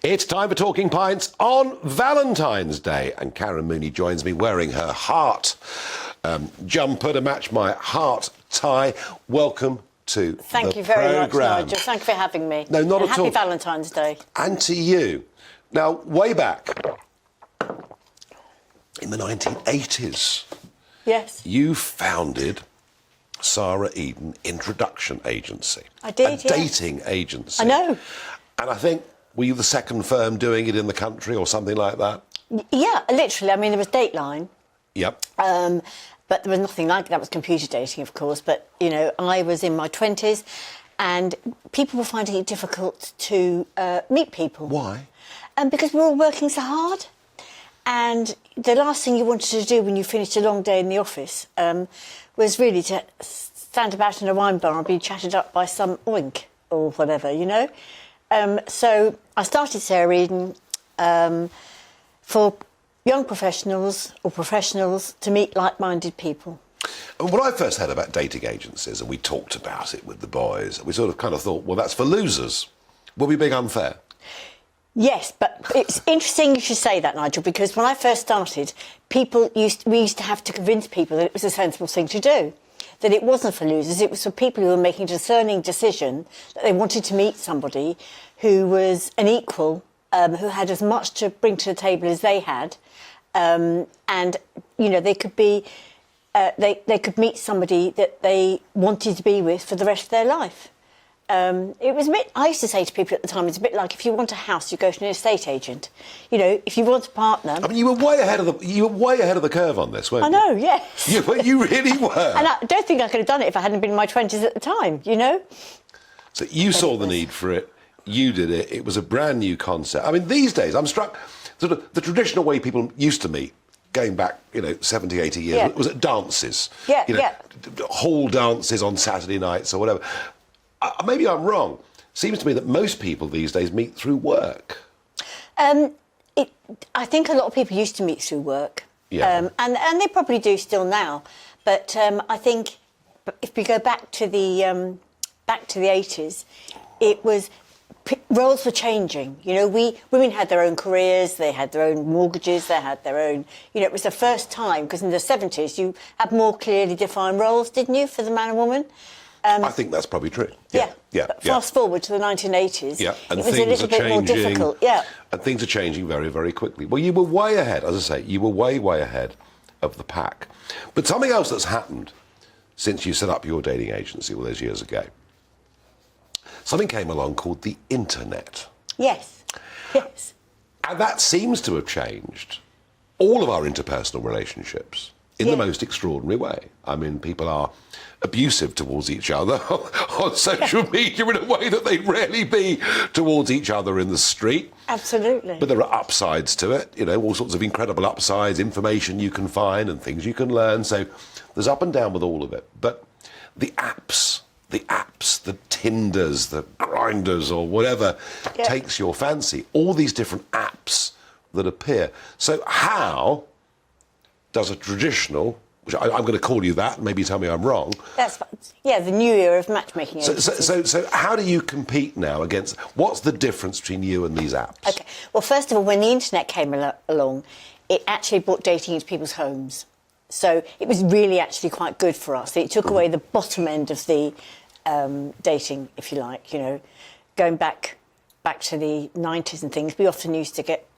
It's time for Talking Pints on Valentine's Day, and Karen Mooney joins me wearing her heart jumper to match my heart tie. Welcome to the Thank you very much, programme. Nigel. Thank you for having me. No, not and at all. Happy Valentine's Day. And to you. Now, way back in the 1980s, Yes. you founded Sara Eden Introduction Agency. I did, A yes. dating agency. I know. And I think, were you the second firm doing it in the country or something like that? Yeah, literally. I mean, there was Dateline. Yep. But there was nothing like that. It was computer dating, of course. But, you know, I was in my 20s and people were finding it difficult to meet people. Why? Because we were all working so hard. And the last thing you wanted to do when you finished a long day in the office was really to stand about in a wine bar and be chatted up by some oink or whatever, you know? So I started Sara Eden for young professionals or professionals to meet like-minded people. And when I first heard about dating agencies and we talked about it with the boys, we sort of kind of thought, well, that's for losers. Were we being unfair? Yes, but it's interesting you should say that, Nigel, because when I first started, we used to have to convince people that it was a sensible thing to do, that it wasn't for losers, it was for people who were making a discerning decision that they wanted to meet somebody who was an equal, who had as much to bring to the table as they had, and, you know, they could be, they could meet somebody that they wanted to be with for the rest of their life. It was a bit, I used to say to people at the time, it's a bit like if you want a house, you go to an estate agent. You know, if you want a partner. I mean, you were way ahead of the curve on this, weren't you? I know, yes. You really were. And I don't think I could have done it if I hadn't been in my 20s at the time, you know? So you saw the need for it, you did it, it was a brand new concept. I mean, these days, I'm struck, sort of the traditional way people used to meet, going back, you know, 70, 80 years, Yeah. was at dances. Yeah, you know, yeah. Hall dances on Saturday nights or whatever. Maybe I'm wrong. Seems to me that most people these days meet through work. I think a lot of people used to meet through work. Yeah. And they probably do still now. But I think if we go back to the 80s, it was roles were changing. You know, women had their own careers, they had their own mortgages, they had their own. You know, it was the first time because in the 70s you had more clearly defined roles, didn't you, for the man and woman? I think that's probably true. Yeah. But fast forward to the 1980s, and it was a little bit more difficult. Yeah. And things are changing very, very quickly. Well, you were way ahead, as I say, you were way, way ahead of the pack. But something else that's happened since you set up your dating agency all those years ago, something came along called the internet. Yes. Yes. And that seems to have changed all of our interpersonal relationships in the most extraordinary way. I mean, people are abusive towards each other on social media in a way that they'd rarely be towards each other in the street. Absolutely. But there are upsides to it, you know, all sorts of incredible upsides, information you can find and things you can learn. So there's up and down with all of it. But the apps, the Tinders, the Grinders or whatever takes your fancy, all these different apps that appear. So how does a traditional, which I'm going to call you that, maybe tell me I'm wrong. That's the new era of matchmaking. So how do you compete now against, what's the difference between you and these apps? Okay, well, first of all, when the internet came along, it actually brought dating into people's homes. So it was really actually quite good for us. It took away the bottom end of the dating, if you like, you know. Going back to the 90s and things, we often used to get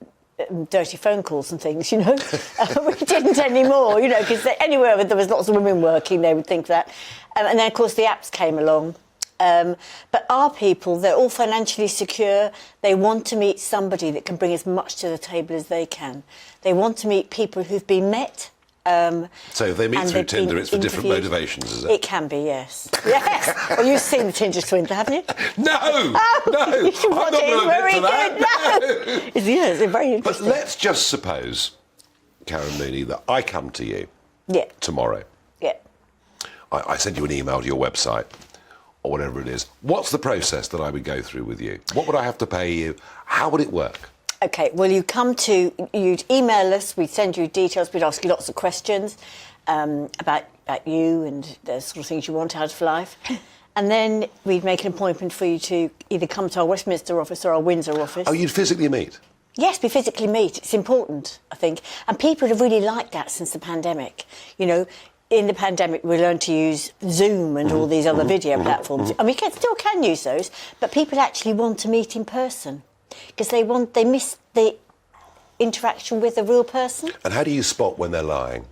dirty phone calls and things, you know. We didn't anymore, you know, because anywhere there was lots of women working, they would think that. And then, of course, the apps came along. But our people, they're all financially secure. They want to meet somebody that can bring as much to the table as they can. They want to meet people who've been met. So if they meet through Tinder, it's for different motivations, is it? It can be, yes. Yes. Well, you've seen the Tinder Swindler, haven't you? No! No! You should watch it. It's very good. No! It's very interesting. But let's just suppose, Karen Mooney, that I come to you tomorrow. Yeah. I send you an email to your website or whatever it is. What's the process that I would go through with you? What would I have to pay you? How would it work? OK, well, you'd email us, we'd send you details, we'd ask you lots of questions about you and the sort of things you want out of life. And then we'd make an appointment for you to either come to our Westminster office or our Windsor office. Oh, you'd physically meet? Yes, we physically meet. It's important, I think. And people have really liked that since the pandemic. You know, in the pandemic, we learned to use Zoom and all these other video platforms. And we still can use those, but people actually want to meet in person because they miss the interaction with a real person. And how do you spot when they're lying?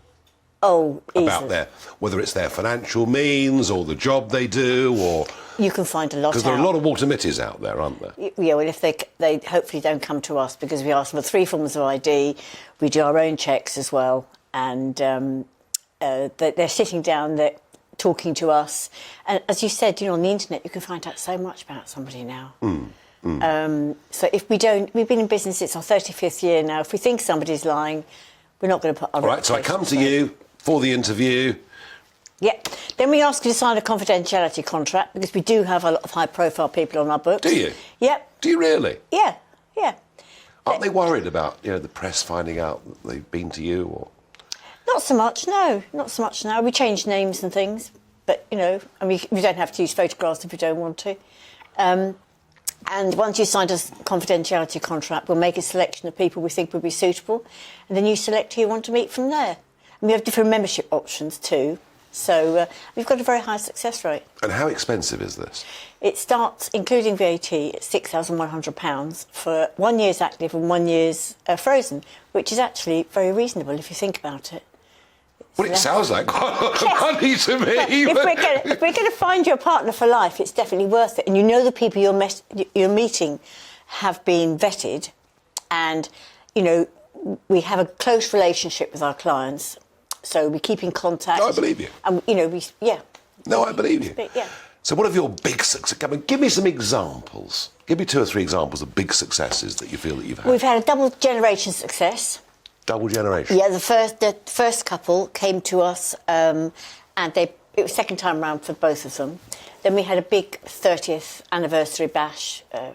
Oh, About whether it's their financial means or the job they do, or... You can find a lot out. Because there are a lot of Walter-Mitties out there, aren't there? Yeah, well, if they hopefully don't come to us because we ask them for 3 forms of ID, we do our own checks as well, and they're sitting down, they're talking to us. And as you said, you know, on the internet, you can find out so much about somebody now. So if we don't... We've been in business, it's our 35th year now. If we think somebody's lying, we're not going to put our... All right, so I come to you for the interview. Yeah. Then we ask you to sign a confidentiality contract because we do have a lot of high-profile people on our books. Do you? Yep. Do you really? Yeah, yeah. Aren't they worried about, you know, the press finding out that they've been to you, or...? Not so much, no. Not so much now. We change names and things, but, you know, and we don't have to use photographs if we don't want to. And once you signed a confidentiality contract, we'll make a selection of people we think would be suitable, and then you select who you want to meet from there. And we have different membership options too, so we've got a very high success rate. And how expensive is this? It starts, including VAT, at £6,100 for 1 year's active and 1 year's frozen, which is actually very reasonable if you think about it. Well, it sounds like quite a lot of money to me. If we're going to find your partner for life, it's definitely worth it. And you know the people you're meeting have been vetted, and, you know, we have a close relationship with our clients, so we keep in contact. No, I believe you. And, you know, No, I believe you. Yeah. So what have your big success... Come on, give me some examples. Give me 2 or 3 examples of big successes that you feel that you've had. We've had a double generation success. Double generation? Yeah, the first couple came to us, and it was second time round for both of them. Then we had a big 30th anniversary bash a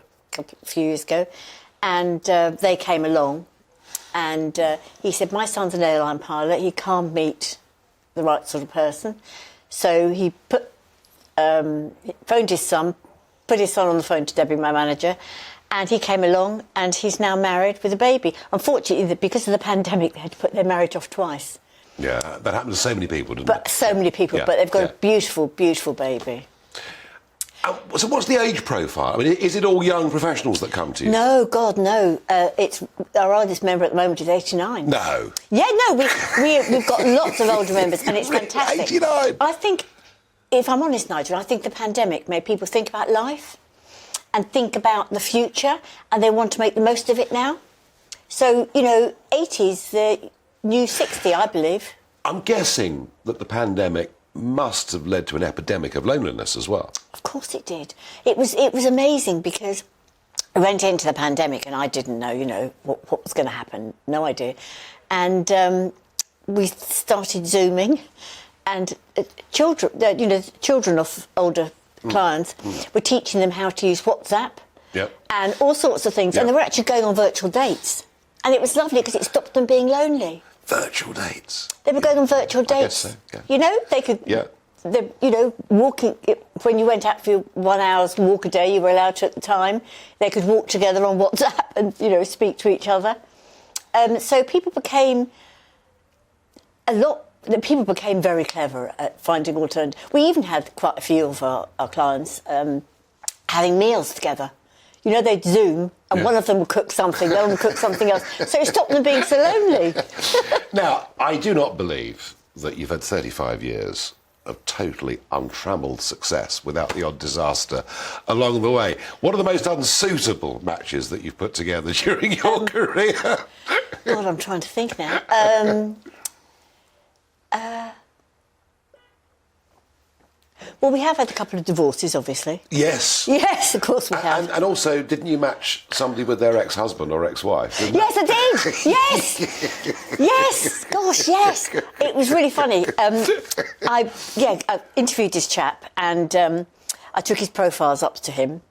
few years ago, and they came along, and he said, my son's an airline pilot, he can't meet the right sort of person. So he phoned his son, put his son on the phone to Debbie, my manager, and he came along, and he's now married with a baby. Unfortunately, because of the pandemic, they had to put their marriage off twice. Yeah, that happened to so many people, didn't it? So many people, Yeah, but they've got yeah. a beautiful, beautiful baby. So what's the age profile? I mean, is it all young professionals that come to you? No, God, no. It's our oldest member at the moment is 89. No. Yeah, no, we've got lots of older members, and it's fantastic. 89? I think, if I'm honest, Nigel, I think the pandemic made people think about life and think about the future, and they want to make the most of it now. So, you know, 80's the new 60, I believe. I'm guessing that the pandemic must have led to an epidemic of loneliness as well. Of course it did. It was amazing because I went into the pandemic and I didn't know, you know, what was going to happen. No idea. And we started Zooming, and children of older clients were teaching them how to use WhatsApp and all sorts of things. Yep. And they were actually going on virtual dates. And it was lovely because it stopped them being lonely. Virtual dates? They were going on virtual dates. I guess so, yeah. You know, they could... Yeah. You know, walking... When you went out for your 1 hour's walk a day, you were allowed to at the time. They could walk together on WhatsApp and, you know, speak to each other. So people became very clever at finding alternatives. We even had quite a few of our clients having meals together. You know, they'd Zoom, and one of them would cook something, the other would cook something else. So it stopped them being so lonely. Now, I do not believe that you've had 35 years of totally untrammelled success without the odd disaster along the way. What are the most unsuitable matches that you've put together during your career? God, I'm trying to think now. Well, we have had a couple of divorces, obviously. Yes. Yes, of course we have. And also, didn't you match somebody with their ex-husband or ex-wife? Yes, I did. Yes. Yes. Gosh, yes. It was really funny. I interviewed this chap, and I took his profiles up to him,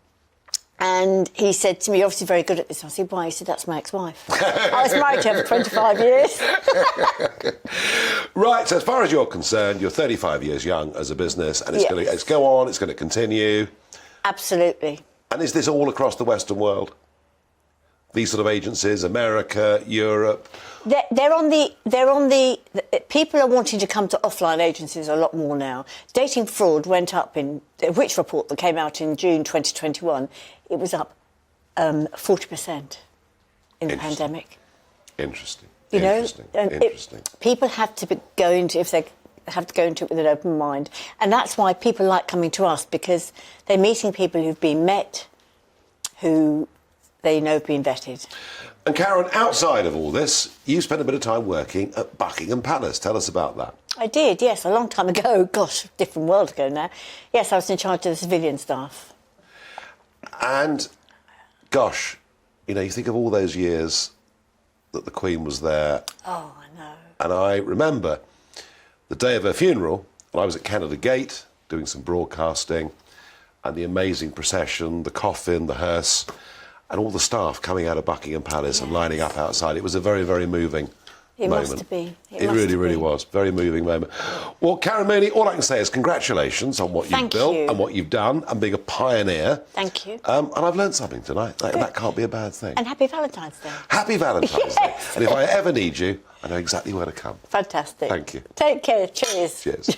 And he said to me, "You're obviously very good at this." I said, "Why?" He said, "That's my ex-wife." I was married to her for 25 years. Right, so as far as you're concerned, you're 35 years young as a business, and it's Yes. going to go on, it's going to continue. Absolutely. And is this all across the Western world? These sort of agencies, America, Europe? They're on the. People are wanting to come to offline agencies a lot more now. Dating fraud went up in the Which report that came out in June 2021. It was up 40% in the pandemic. Interesting. You know, Interesting. People have to go into if they have to go into it with an open mind, and that's why people like coming to us, because they're meeting people who've been met, who they know have been vetted. And Karen, outside of all this, you spent a bit of time working at Buckingham Palace. Tell us about that. I did, yes, a long time ago. Gosh, different world ago now. Yes, I was in charge of the civilian staff. And, gosh, you know, you think of all those years that the Queen was there. Oh, I know. And I remember the day of her funeral, and I was at Canada Gate doing some broadcasting, and the amazing procession, the coffin, the hearse, and all the staff coming out of Buckingham Palace and lining up outside. It was a very, very moving moment. Must have been. It really, really was. Very moving moment. Well, Karen Mooney, all I can say is congratulations on what you've built and what you've done and being a pioneer. Thank you. And I've learned something tonight. That can't be a bad thing. And happy Valentine's Day. Happy Valentine's Day. And if I ever need you, I know exactly where to come. Fantastic. Thank you. Take care. Cheers. Cheers.